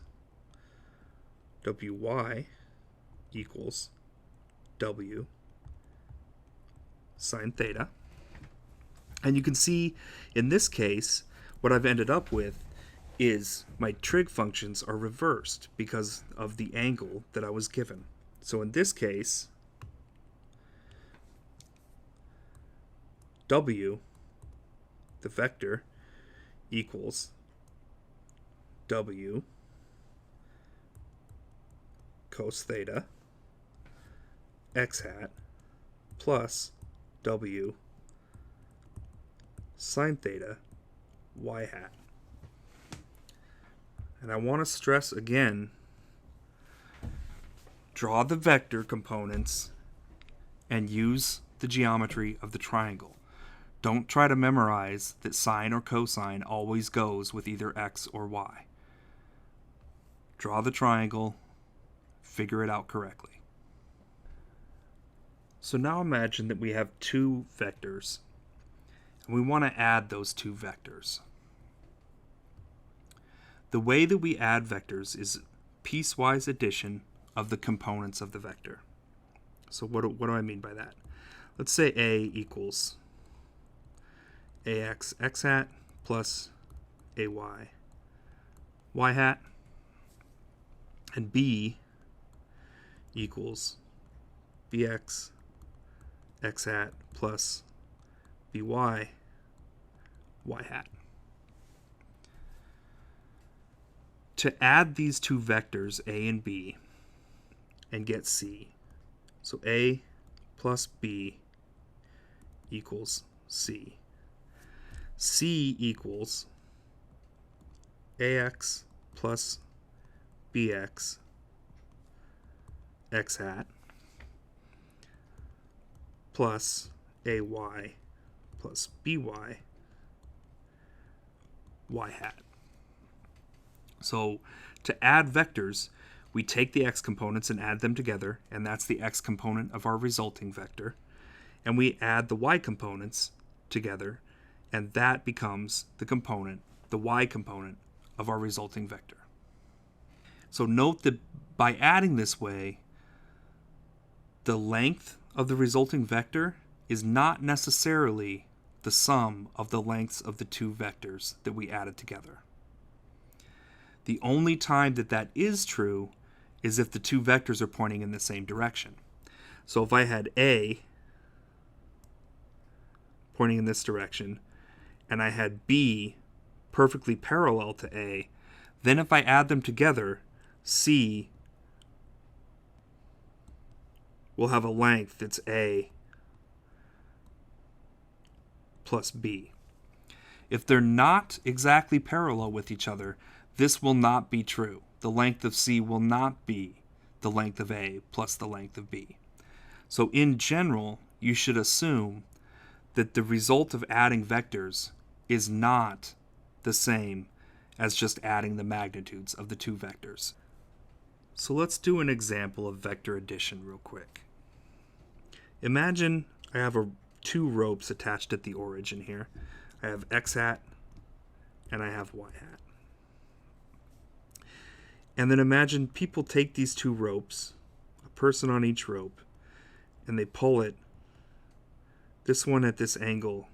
WY equals W sine theta. And you can see in this case, what I've ended up with is my trig functions are reversed because of the angle that I was given. So in this case, W, the vector, equals W cos theta x hat plus W sine theta y hat. And I want to stress again, draw the vector components and use the geometry of the triangle. Don't try to memorize that sine or cosine always goes with either x or y. Draw the triangle, figure it out correctly. So now imagine that we have two vectors, and we want to add those two vectors. The way that we add vectors is piecewise addition of the components of the vector. So what do I mean by that? Let's say A equals AX x hat plus AY y hat, and B equals BX x hat plus BY y hat. To add these two vectors, A and B, and get C, so A plus B equals C. C equals AX plus BX x hat plus AY plus BY y hat. So to add vectors, we take the x components and add them together, and that's the x component of our resulting vector. And we add the y components together, and that becomes the y component of our resulting vector. So note that by adding this way, the length of the resulting vector is not necessarily the sum of the lengths of the two vectors that we added together. The only time that that is true is if the two vectors are pointing in the same direction. So if I had A pointing in this direction, and I had B perfectly parallel to A, then if I add them together, C will have a length that's A plus B. If they're not exactly parallel with each other, this will not be true. The length of C will not be the length of A plus the length of B. So in general, you should assume that the result of adding vectors is not the same as just adding the magnitudes of the two vectors. So let's do an example of vector addition real quick. Imagine I have two ropes attached at the origin here. I have x hat and I have y hat. And then imagine people take these two ropes, a person on each rope, and they pull it, this one at this angle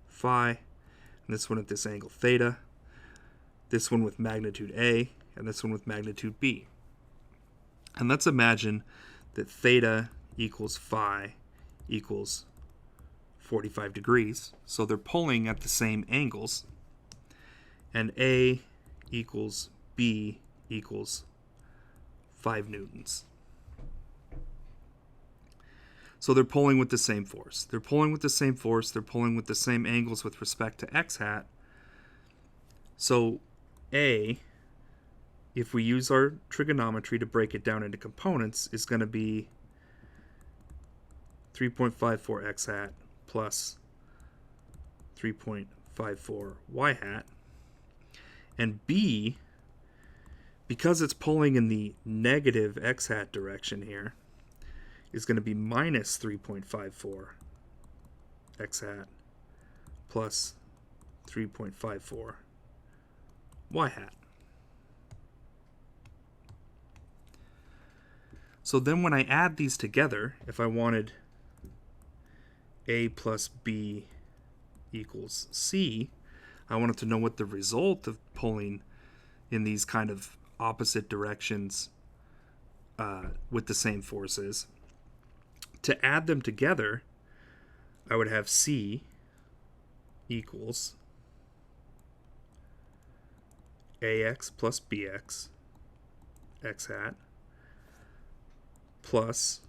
phi, and this one at this angle theta, this one with magnitude A, and this one with magnitude B. And let's imagine that theta equals phi equals 45 degrees. So they're pulling at the same angles. And A equals B equals 5 newtons. So they're pulling with the same force. They're pulling with the same force. They're pulling with the same angles with respect to x hat. So A, if we use our trigonometry to break it down into components, is going to be 3.54 x hat plus 3.54 y hat. And B, because it's pulling in the negative x hat direction here, is going to be minus 3.54 x hat plus 3.54 y hat. So then when I add these together, if I wanted A plus B equals C, I wanted to know what the result of pulling in these kind of opposite directions with the same force is. To add them together, I would have C equals AX plus BX x hat plus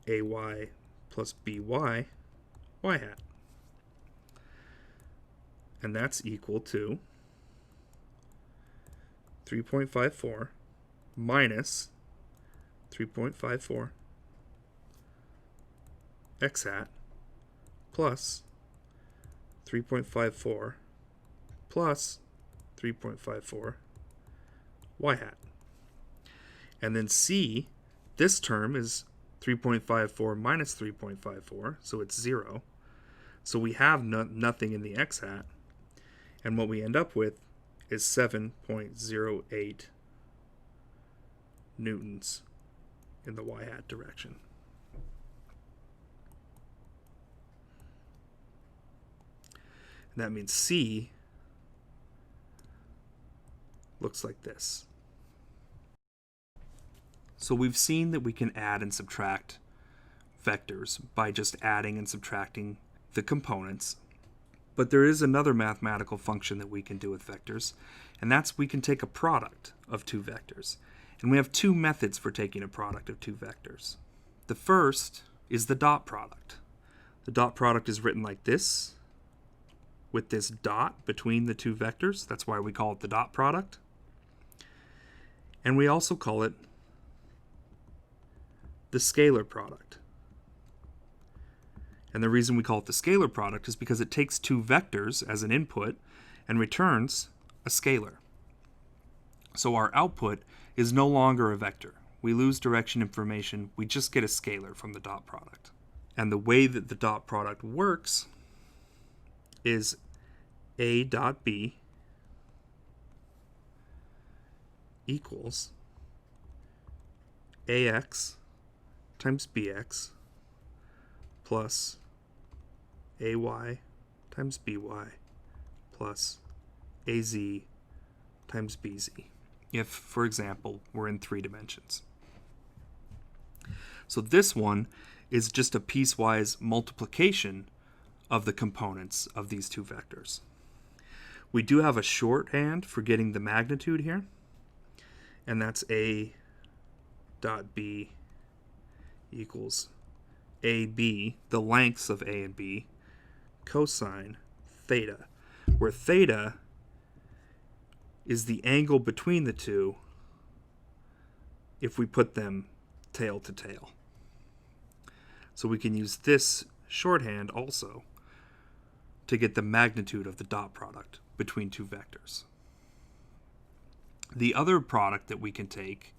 AY plus BY y hat. And that's equal to 3.54 minus 3.54 x hat plus 3.54 plus 3.54 y hat. And then C, this term is 3.54 minus 3.54, so it's 0. So we have nothing in the x hat. And what we end up with is 7.08 newtons in the y hat direction. And that means C looks like this. So we've seen that we can add and subtract vectors by just adding and subtracting the components. But there is another mathematical function that we can do with vectors, and that's we can take a product of two vectors. And we have two methods for taking a product of two vectors. The first is the dot product. The dot product is written like this, with this dot between the two vectors. That's why we call it the dot product. And we also call it the scalar product. And the reason we call it the scalar product is because it takes two vectors as an input and returns a scalar. So our output is no longer a vector. We lose direction information. We just get a scalar from the dot product. And the way that the dot product works is A dot B equals AX times BX plus AY times BY plus AZ times BZ, if, for example, we're in 3 dimensions. So this one is just a piecewise multiplication of the components of these two vectors. We do have a shorthand for getting the magnitude here, and that's A dot B equals AB, the lengths of A and B, cosine theta, where theta is the angle between the two if we put them tail to tail. So we can use this shorthand also to get the magnitude of the dot product between two vectors. The other product that we can take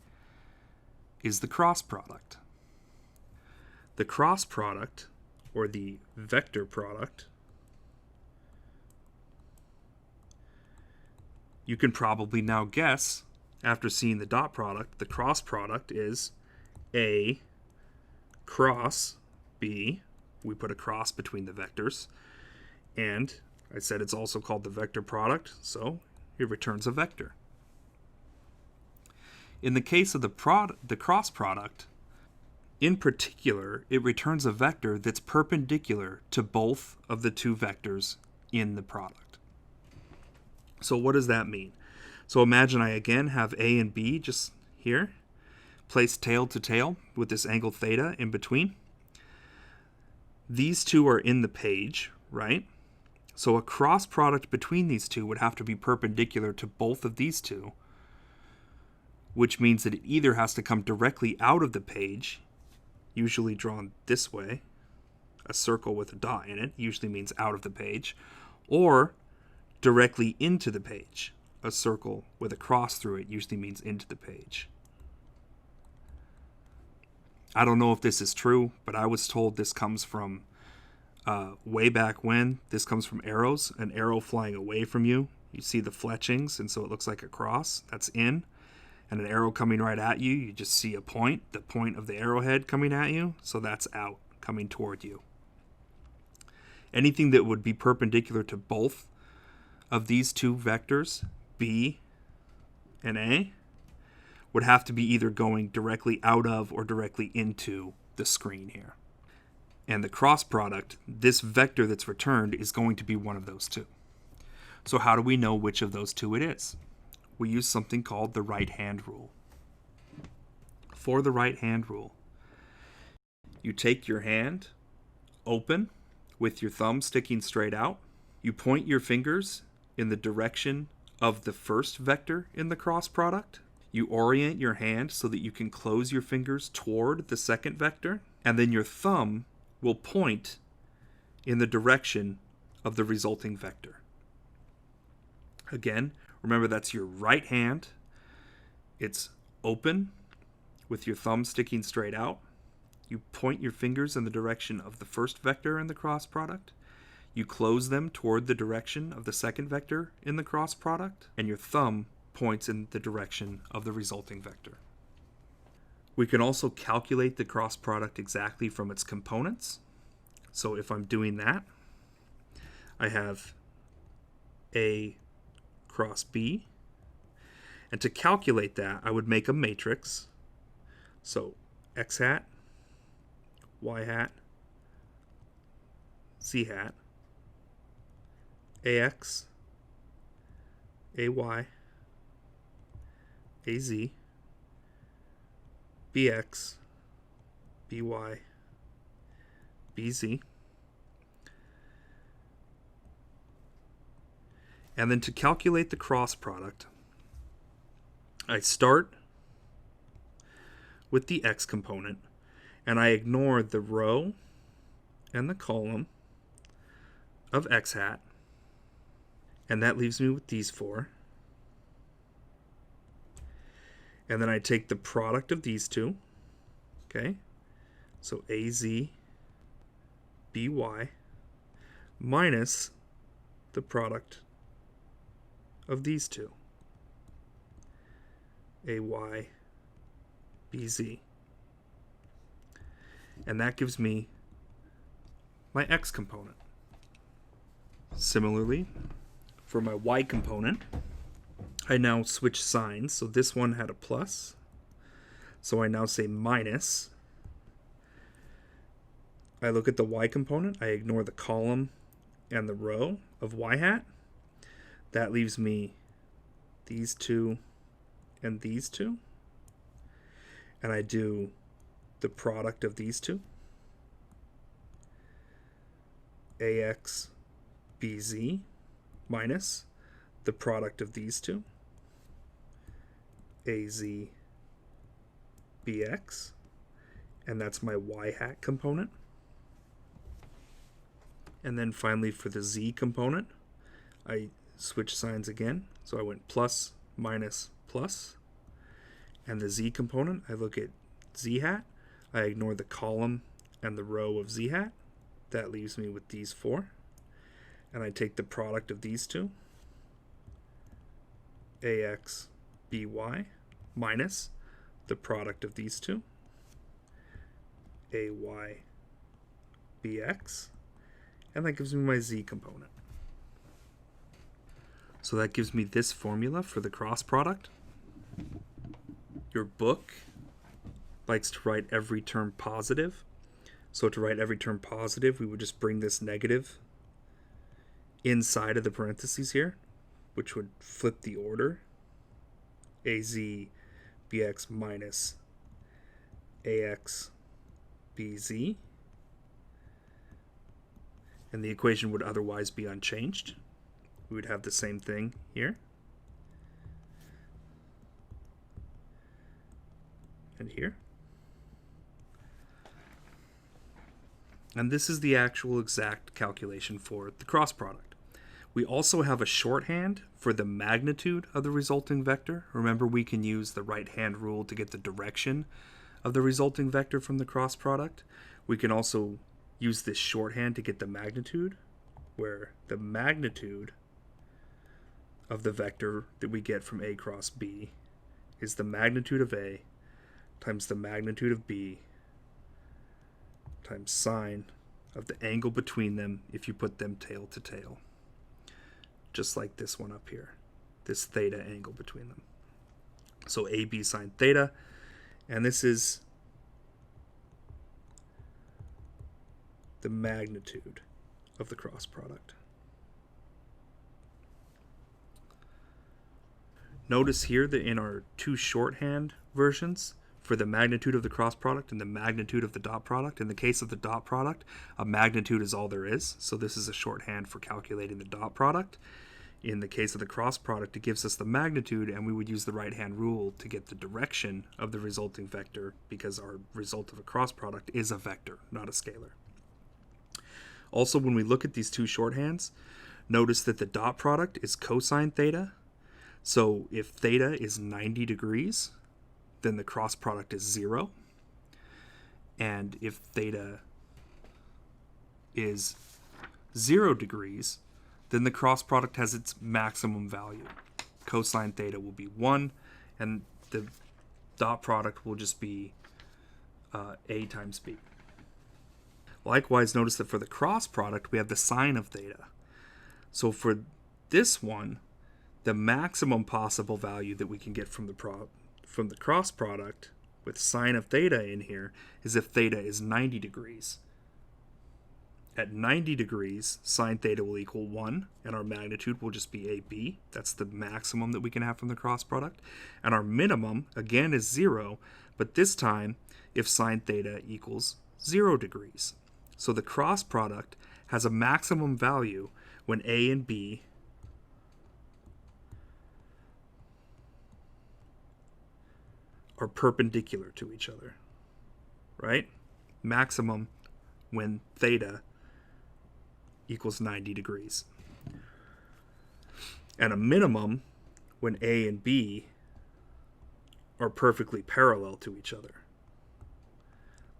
is the cross product. The cross product, or the vector product, you can probably now guess, after seeing the dot product, the cross product is A cross B. We put a cross between the vectors. And I said it's also called the vector product, so it returns a vector. In the case of the cross product, in particular, it returns a vector that's perpendicular to both of the two vectors in the product. So what does that mean? So imagine I again have A and B just here, Place tail to tail with this angle theta in between. These two are in the page, right? So a cross product between these two would have to be perpendicular to both of these two, which means that it either has to come directly out of the page, usually drawn this way, a circle with a dot in it usually means out of the page, or directly into the page, a circle with a cross through it usually means into the page. I don't know if this is true, but I was told this comes from way back when. This comes from arrows, an arrow flying away from you. You see the fletchings, and so it looks like a cross. That's in. And an arrow coming right at you, you just see a point, the point of the arrowhead coming at you, so that's out, coming toward you. Anything that would be perpendicular to both of these two vectors, B and A, would have to be either going directly out of or directly into the screen here. And the cross product, this vector that's returned, is going to be one of those two. So how do we know which of those two it is? We use something called the right-hand rule. For the right-hand rule, you take your hand open with your thumb sticking straight out. You point your fingers in the direction of the first vector in the cross product. You orient your hand so that you can close your fingers toward the second vector, and then your thumb will point in the direction of the resulting vector. Again, remember that's your right hand. It's open with your thumb sticking straight out. You point your fingers in the direction of the first vector in the cross product. You close them toward the direction of the second vector in the cross product, and your thumb points in the direction of the resulting vector. We can also calculate the cross product exactly from its components. So if I'm doing that, I have A cross B. And to calculate that, I would make a matrix. So X hat, Y hat, Z hat, AX, AY, AZ, BX, BY, BZ. And then to calculate the cross product, I start with the X component, and I ignore the row and the column of X hat, and that leaves me with these four. And then I take the product of these two, okay? So AZ, BY, minus the product of these two, AY, BZ. And that gives me my X component. Similarly, for my Y component, I now switch signs. So this one had a plus, so I now say minus. I look at the Y component, I ignore the column and the row of Y hat. That leaves me these two and these two. And I do the product of these two, AX, BZ, minus the product of these two, AZ, BX, and that's my Y hat component. And then finally for the Z component, I switch signs again. So I went plus, minus, plus. And the Z component, I look at Z hat. I ignore the column and the row of Z hat. That leaves me with these four. And I take the product of these two, AX, BY, minus the product of these two, AY, BX, and that gives me my Z component. So that gives me this formula for the cross product. Your book likes to write every term positive. So to write every term positive, we would just bring this negative inside of the parentheses here, which would flip the order. AZ, BX minus ax bz, and the equation would otherwise be unchanged. We would have the same thing here. And here. And this is the actual exact calculation for the cross product. We also have a shorthand for the magnitude of the resulting vector. Remember, we can use the right-hand rule to get the direction of the resulting vector from the cross product. We can also use this shorthand to get the magnitude, where the magnitude of the vector that we get from A cross B is the magnitude of A times the magnitude of B times sine of the angle between them if you put them tail to tail. Just like this one up here, this theta angle between them. So AB sine theta, and this is the magnitude of the cross product. Notice here that in our two shorthand versions, for the magnitude of the cross product and the magnitude of the dot product, in the case of the dot product, a magnitude is all there is. So this is a shorthand for calculating the dot product. In the case of the cross product, it gives us the magnitude, and we would use the right-hand rule to get the direction of the resulting vector, because our result of a cross product is a vector, not a scalar. Also, when we look at these two shorthands, notice that the dot product is cosine theta. So if theta is 90 degrees, then the cross product is 0. And if theta is 0 degrees, then the cross product has its maximum value. Cosine theta will be 1, and the dot product will just be A times B. Likewise, notice that for the cross product, we have the sine of theta. So for this one, the maximum possible value that we can get from the cross product with sine of theta in here is if theta is 90 degrees. At 90 degrees, sine theta will equal 1, and our magnitude will just be AB. That's the maximum that we can have from the cross product. And our minimum, again, is 0, but this time, if sine theta equals 0 degrees. So the cross product has a maximum value when A and B are perpendicular to each other, right? Maximum when theta equals 90 degrees. And a minimum when A and B are perfectly parallel to each other.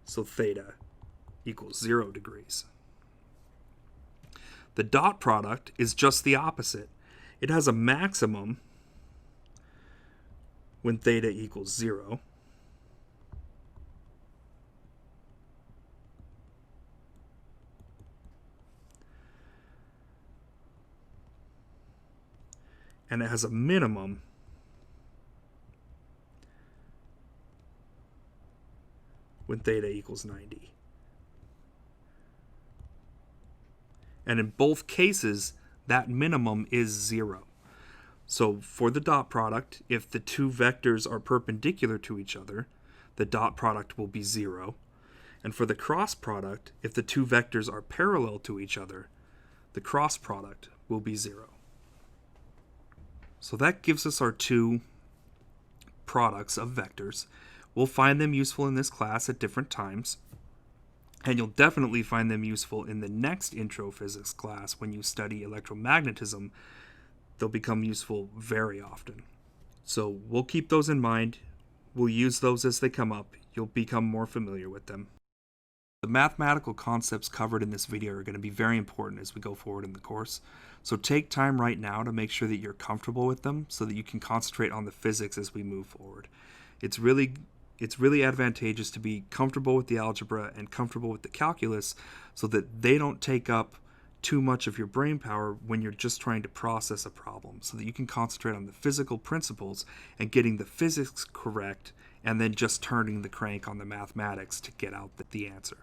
So theta equals 0 degrees. The dot product is just the opposite. It has a maximum when theta equals 0. And it has a minimum when theta equals 90. And in both cases, that minimum is 0. So for the dot product, if the two vectors are perpendicular to each other, the dot product will be 0. And for the cross product, if the two vectors are parallel to each other, the cross product will be 0. So that gives us our two products of vectors. We'll find them useful in this class at different times. And you'll definitely find them useful in the next intro physics class when you study electromagnetism. They'll become useful very often. So we'll keep those in mind. We'll use those as they come up. You'll become more familiar with them. The mathematical concepts covered in this video are going to be very important as we go forward in the course. So take time right now to make sure that you're comfortable with them so that you can concentrate on the physics as we move forward. It's really advantageous to be comfortable with the algebra and comfortable with the calculus so that they don't take up too much of your brain power when you're just trying to process a problem, so that you can concentrate on the physical principles and getting the physics correct and then just turning the crank on the mathematics to get out the answer.